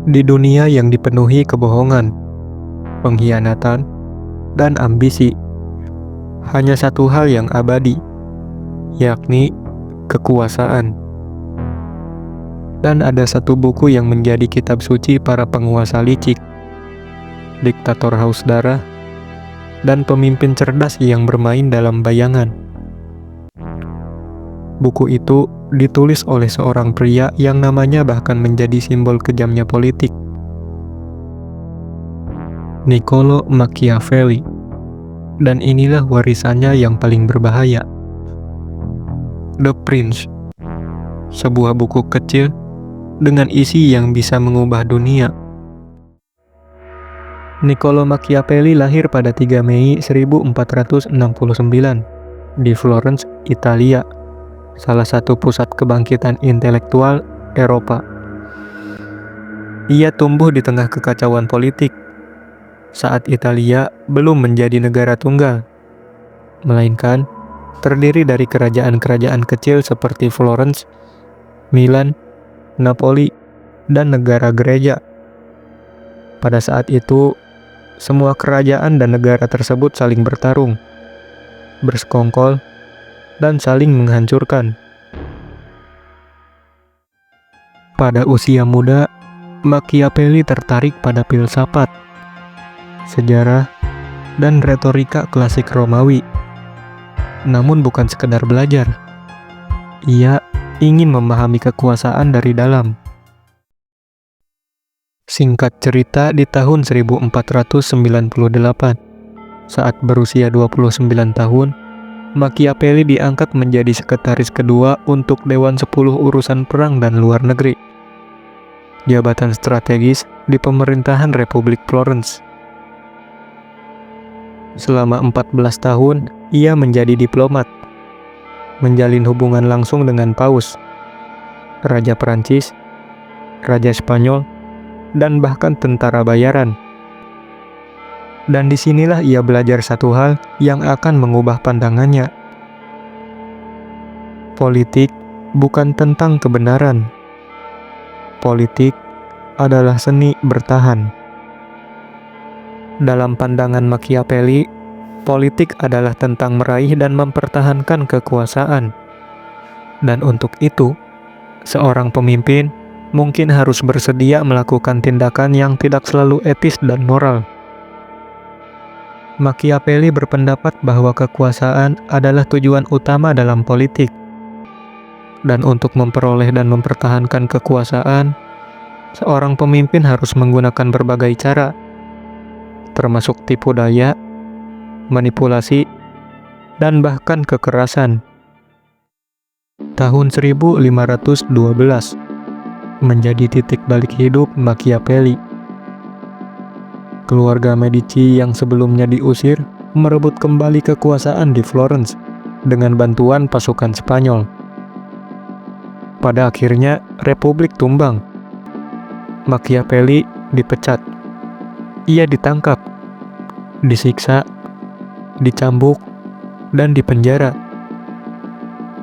Di dunia yang dipenuhi kebohongan, pengkhianatan, dan ambisi, hanya satu hal yang abadi, yakni kekuasaan. Dan ada satu buku yang menjadi kitab suci para penguasa licik, diktator haus darah, dan pemimpin cerdas yang bermain dalam bayangan. Buku itu ditulis oleh seorang pria yang namanya bahkan menjadi simbol kejamnya politik, Niccolo Machiavelli. Dan inilah warisannya yang paling berbahaya. The Prince, sebuah buku kecil dengan isi yang bisa mengubah dunia. Niccolo Machiavelli lahir pada 3 Mei 1469 di Florence, Italia, salah satu pusat kebangkitan intelektual Eropa. Ia tumbuh di tengah kekacauan politik saat Italia belum menjadi negara tunggal, melainkan terdiri dari kerajaan-kerajaan kecil seperti Florence, Milan, Napoli, dan negara gereja. Pada saat itu, semua kerajaan dan negara tersebut saling bertarung, bersekongkol, dan saling menghancurkan. Pada usia muda, Machiavelli tertarik pada filsafat, sejarah, dan retorika klasik Romawi. Namun bukan sekedar belajar, ia ingin memahami kekuasaan dari dalam. Singkat cerita, di tahun 1498, saat berusia 29 tahun, Machiavelli diangkat menjadi sekretaris kedua untuk Dewan 10 Urusan Perang dan Luar Negeri, jabatan strategis di pemerintahan Republik Florence. Selama 14 tahun, ia menjadi diplomat, menjalin hubungan langsung dengan Paus, Raja Prancis, Raja Spanyol, dan bahkan tentara bayaran. Dan disinilah ia belajar satu hal yang akan mengubah pandangannya. Politik bukan tentang kebenaran. Politik adalah seni bertahan. Dalam pandangan Machiavelli, politik adalah tentang meraih dan mempertahankan kekuasaan. Dan untuk itu, seorang pemimpin mungkin harus bersedia melakukan tindakan yang tidak selalu etis dan moral. Machiavelli berpendapat bahwa kekuasaan adalah tujuan utama dalam politik. Dan untuk memperoleh dan mempertahankan kekuasaan, seorang pemimpin harus menggunakan berbagai cara, termasuk tipu daya, manipulasi, dan bahkan kekerasan. Tahun 1512 menjadi titik balik hidup Machiavelli. Keluarga Medici yang sebelumnya diusir merebut kembali kekuasaan di Florence dengan bantuan pasukan Spanyol. Pada akhirnya, Republik tumbang. Machiavelli dipecat. Ia ditangkap, disiksa, dicambuk, dan dipenjara.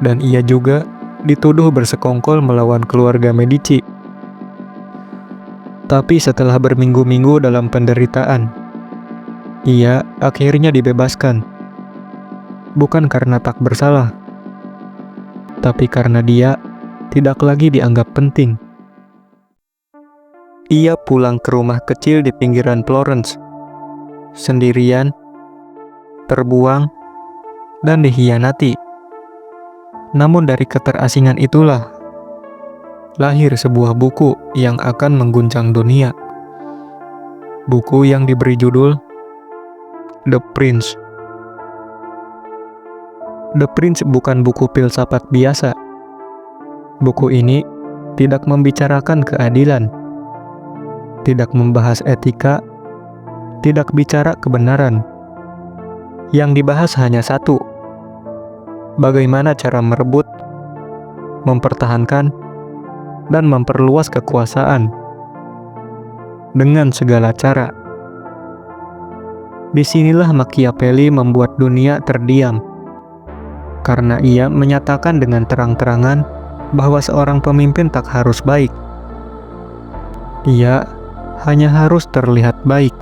Dan ia juga dituduh bersekongkol melawan keluarga Medici. Tapi setelah berminggu-minggu dalam penderitaan, ia akhirnya dibebaskan. Bukan karena tak bersalah, tapi karena dia tidak lagi dianggap penting. Ia pulang ke rumah kecil di pinggiran Florence, sendirian, terbuang, dan dikhianati. Namun dari keterasingan itulah lahir sebuah buku yang akan mengguncang dunia. Buku yang diberi judul The Prince. The Prince bukan buku filsafat biasa. Buku ini tidak membicarakan keadilan, tidak membahas etika, tidak bicara kebenaran. Yang dibahas hanya satu: bagaimana cara merebut, mempertahankan, dan memperluas kekuasaan dengan segala cara. Disinilah Machiavelli membuat dunia terdiam, karena ia menyatakan dengan terang-terangan bahwa seorang pemimpin tak harus baik, Ia hanya harus terlihat baik.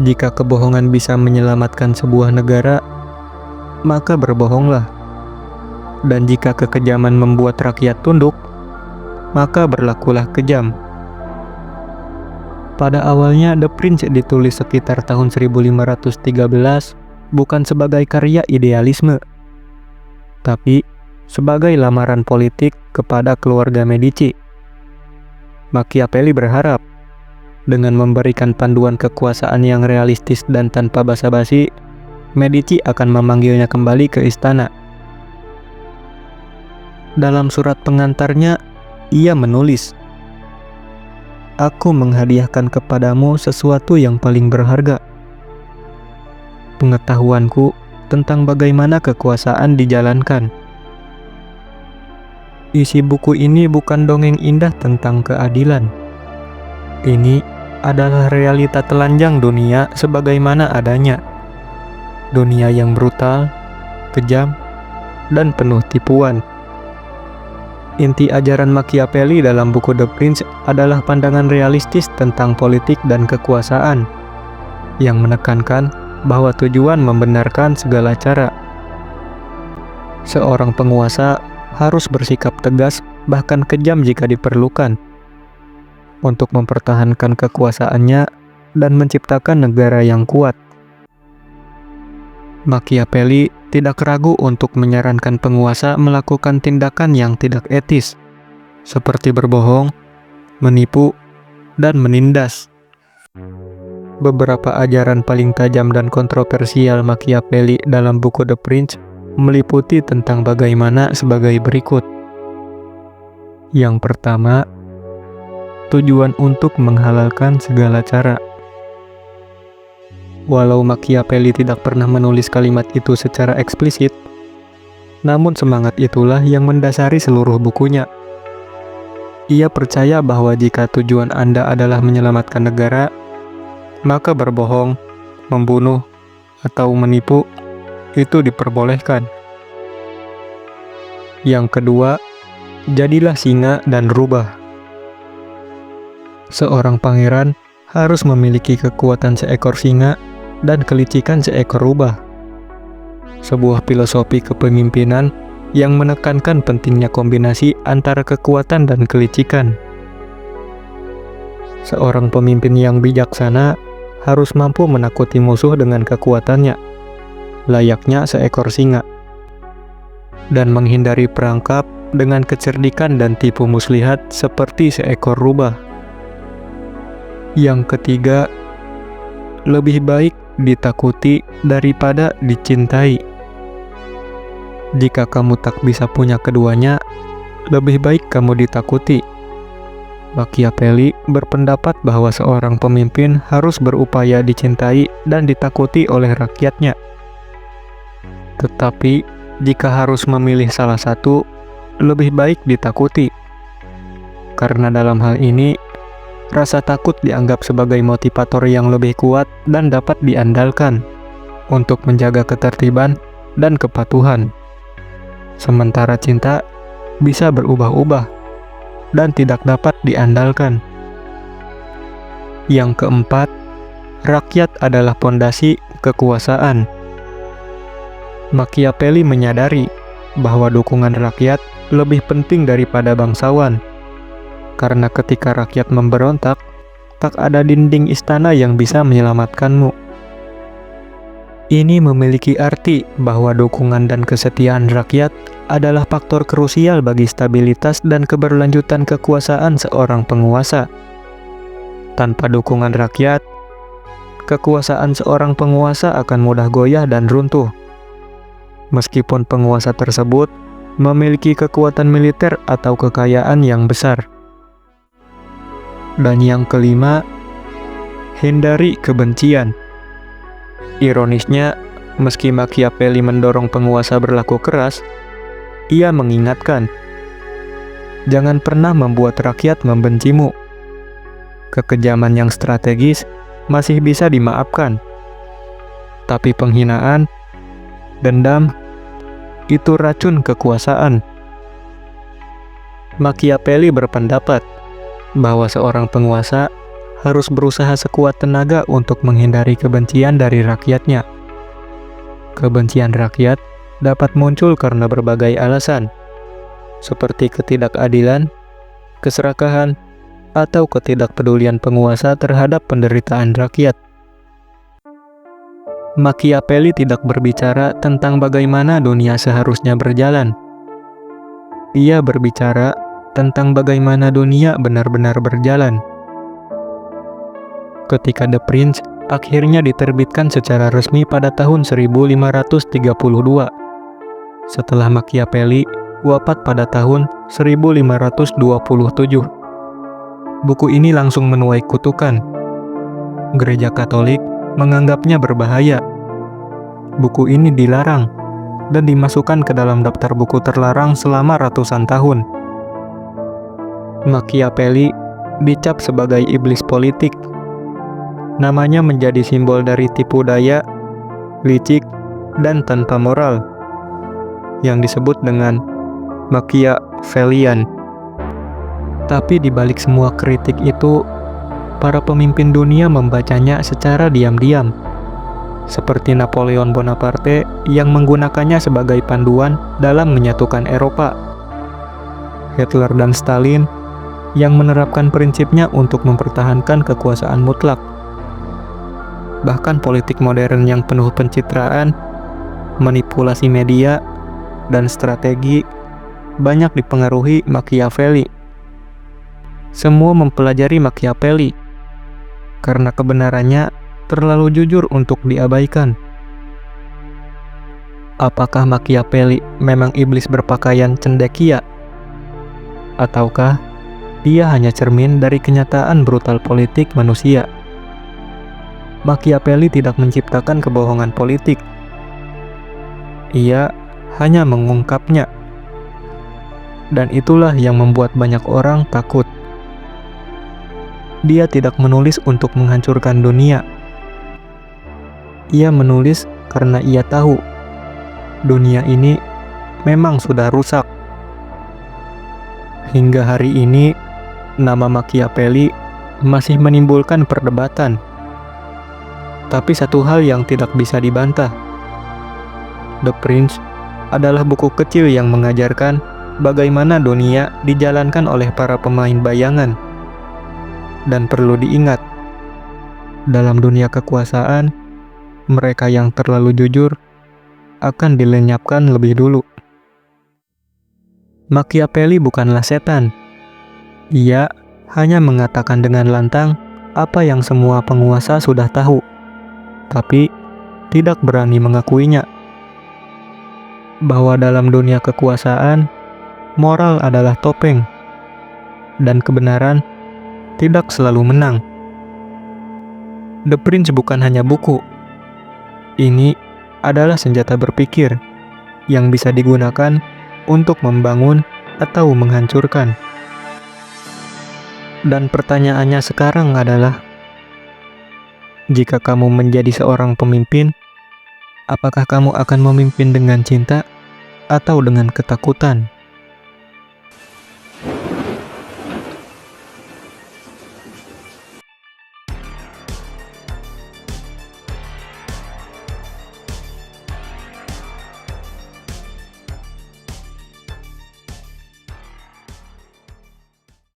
Jika kebohongan bisa menyelamatkan sebuah negara, maka berbohonglah. Dan jika kekejaman membuat rakyat tunduk, maka berlakulah kejam. Pada awalnya The Prince ditulis sekitar tahun 1513 bukan sebagai karya idealisme, tapi sebagai lamaran politik kepada keluarga Medici. Machiavelli berharap dengan memberikan panduan kekuasaan yang realistis dan tanpa basa-basi, Medici akan memanggilnya kembali ke istana. Dalam surat pengantarnya, ia menulis, "Aku menghadiahkan kepadamu sesuatu yang paling berharga. Pengetahuanku tentang bagaimana kekuasaan dijalankan." Isi buku ini bukan dongeng indah tentang keadilan. Ini adalah realita telanjang dunia sebagaimana adanya. Dunia yang brutal, kejam, dan penuh tipuan. Inti ajaran Machiavelli dalam buku The Prince adalah pandangan realistis tentang politik dan kekuasaan, yang menekankan bahwa tujuan membenarkan segala cara. Seorang penguasa harus bersikap tegas, bahkan kejam jika diperlukan, untuk mempertahankan kekuasaannya dan menciptakan negara yang kuat. Machiavelli tidak ragu untuk menyarankan penguasa melakukan tindakan yang tidak etis, seperti berbohong, menipu, dan menindas. Beberapa ajaran paling tajam dan kontroversial Machiavelli dalam buku The Prince meliputi tentang bagaimana sebagai berikut. Yang pertama, tujuan untuk menghalalkan segala cara. Walau Machiavelli tidak pernah menulis kalimat itu secara eksplisit, namun semangat itulah yang mendasari seluruh bukunya. Ia percaya bahwa jika tujuan Anda adalah menyelamatkan negara, maka berbohong, membunuh, atau menipu itu diperbolehkan. Yang kedua, jadilah singa dan rubah. Seorang pangeran harus memiliki kekuatan seekor singa dan kelicikan seekor rubah. Sebuah filosofi kepemimpinan yang menekankan pentingnya kombinasi antara kekuatan dan kelicikan. Seorang pemimpin yang bijaksana harus mampu menakuti musuh dengan kekuatannya, layaknya seekor singa, dan menghindari perangkap dengan kecerdikan dan tipu muslihat seperti seekor rubah. Yang ketiga, lebih baik ditakuti daripada dicintai. Jika kamu tak bisa punya keduanya, lebih baik kamu ditakuti. Machiavelli berpendapat bahwa seorang pemimpin harus berupaya dicintai dan ditakuti oleh rakyatnya. Tetapi, jika harus memilih salah satu, lebih baik ditakuti. Karena dalam hal ini, rasa takut dianggap sebagai motivator yang lebih kuat dan dapat diandalkan untuk menjaga ketertiban dan kepatuhan. Sementara cinta bisa berubah-ubah dan tidak dapat diandalkan. Yang keempat, rakyat adalah pondasi kekuasaan. Machiavelli menyadari bahwa dukungan rakyat lebih penting daripada bangsawan. Karena ketika rakyat memberontak, tak ada dinding istana yang bisa menyelamatkanmu. Ini memiliki arti bahwa dukungan dan kesetiaan rakyat adalah faktor krusial bagi stabilitas dan keberlanjutan kekuasaan seorang penguasa. Tanpa dukungan rakyat, kekuasaan seorang penguasa akan mudah goyah dan runtuh. Meskipun penguasa tersebut memiliki kekuatan militer atau kekayaan yang besar. Dan yang kelima, hindari kebencian. Ironisnya, meski Machiavelli mendorong penguasa berlaku keras, ia mengingatkan, jangan pernah membuat rakyat membencimu. Kekejaman yang strategis masih bisa dimaafkan, tapi penghinaan, dendam, itu racun kekuasaan. Machiavelli berpendapat bahwa seorang penguasa harus berusaha sekuat tenaga untuk menghindari kebencian dari rakyatnya. Kebencian rakyat dapat muncul karena berbagai alasan, seperti ketidakadilan, keserakahan, atau ketidakpedulian penguasa terhadap penderitaan rakyat. Machiavelli tidak berbicara tentang bagaimana dunia seharusnya berjalan. Ia berbicara tentang bagaimana dunia benar-benar berjalan. Ketika The Prince akhirnya diterbitkan secara resmi pada tahun 1532, setelah Machiavelli wafat pada tahun 1527. Buku ini langsung menuai kutukan. Gereja Katolik menganggapnya berbahaya. Buku ini dilarang dan dimasukkan ke dalam daftar buku terlarang selama ratusan tahun. Machiavelli dicap sebagai iblis politik. Namanya menjadi simbol dari tipu daya, licik, dan tanpa moral, yang disebut dengan Machiavellian. Tapi di balik semua kritik itu, para pemimpin dunia membacanya secara diam-diam, seperti Napoleon Bonaparte yang menggunakannya sebagai panduan dalam menyatukan Eropa, Hitler dan Stalin yang menerapkan prinsipnya untuk mempertahankan kekuasaan mutlak. Bahkan politik modern yang penuh pencitraan, manipulasi media, dan strategi banyak dipengaruhi Machiavelli. Semua mempelajari Machiavelli karena kebenarannya terlalu jujur untuk diabaikan. Apakah Machiavelli memang iblis berpakaian cendekia? Ataukah dia hanya cermin dari kenyataan brutal politik manusia? Machiavelli tidak menciptakan kebohongan politik. Ia hanya mengungkapnya. Dan itulah yang membuat banyak orang takut. Dia tidak menulis untuk menghancurkan dunia. Ia menulis karena ia tahu dunia ini memang sudah rusak. Hingga hari ini, nama Machiavelli masih menimbulkan perdebatan. Tapi satu hal yang tidak bisa dibantah, The Prince adalah buku kecil yang mengajarkan bagaimana dunia dijalankan oleh para pemain bayangan. Dan perlu diingat, dalam dunia kekuasaan, mereka yang terlalu jujur akan dilenyapkan lebih dulu. Machiavelli bukanlah setan. Ia hanya mengatakan dengan lantang apa yang semua penguasa sudah tahu, tapi tidak berani mengakuinya. Bahwa dalam dunia kekuasaan, moral adalah topeng, dan kebenaran tidak selalu menang. The Prince bukan hanya buku. Ini adalah senjata berpikir yang bisa digunakan untuk membangun atau menghancurkan. Dan pertanyaannya sekarang adalah, jika kamu menjadi seorang pemimpin, apakah kamu akan memimpin dengan cinta atau dengan ketakutan?